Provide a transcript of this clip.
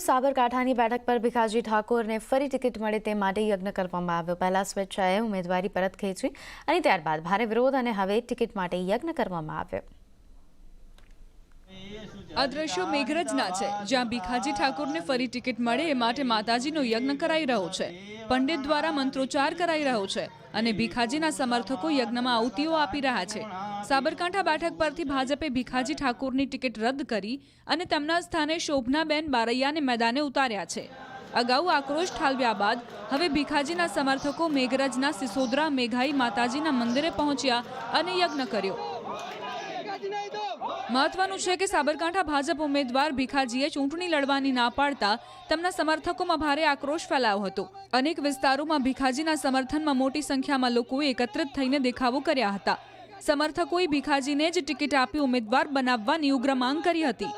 સાબરકાંઠાની બેઠક પર ભીખાજી ઠાકોરને ફરી ટિકિટ મળે તે માટે યજ્ઞ કરવામાં આવ્યો। પહેલા સ્વેચ્છાએ ઉમેદવારી પરત ખેંચી અને ત્યારબાદ ભારે વિરોધ અને હવે ટિકિટ માટે યજ્ઞ કરવામાં આવ્યો। આ દ્રશ્યો મેઘરજના છે, જ્યાં ભીખાજી ઠાકોરને ફરી ટિકિટ મળે એ માટે માતાજીનો યજ્ઞ કરાઈ રહ્યો છે। પંડિત દ્વારા મંત્રોચ્ચાર કરાઈ રહ્યો છે અને ભીખાજીના સમર્થકો યજ્ઞમાં આહુતિઓ આપી રહ્યા છે। સાબરકાંઠા બેઠક પરથી ભાજપે ભીખાજી ઠાકોરની ટિકિટ રદ કરી અને તેમના સ્થાને શોભનાબેન બારૈયાને મેદાને ઉતાર્યા છે। અગાઉ આક્રોશ ઠાલવ્યા બાદ હવે ભીખાજીના સમર્થકો મેઘરજના સિસોદરા મેઘાઈ માતાજીના મંદિરે પહોંચ્યા અને યજ્ઞ કર્યો। મહત્વનું છે કે સાબરકાંઠા ભાજપ ઉમેદવાર ભીખાજીએ ચૂંટણી લડવાની ના પાડતા તેમના સમર્થકોમાં ભારે આક્રોશ ફેલાયો હતો। અનેક વિસ્તારોમાં ભીખાજીના સમર્થનમાં મોટી સંખ્યામાં લોકોએ એકત્રિત થઈને દેખાવો કર્યા હતા। સમર્થકોએ ભીખાજીને જ ટિકિટ આપી ઉમેદવાર બનાવવાની ઉગ્ર માંગ કરી હતી।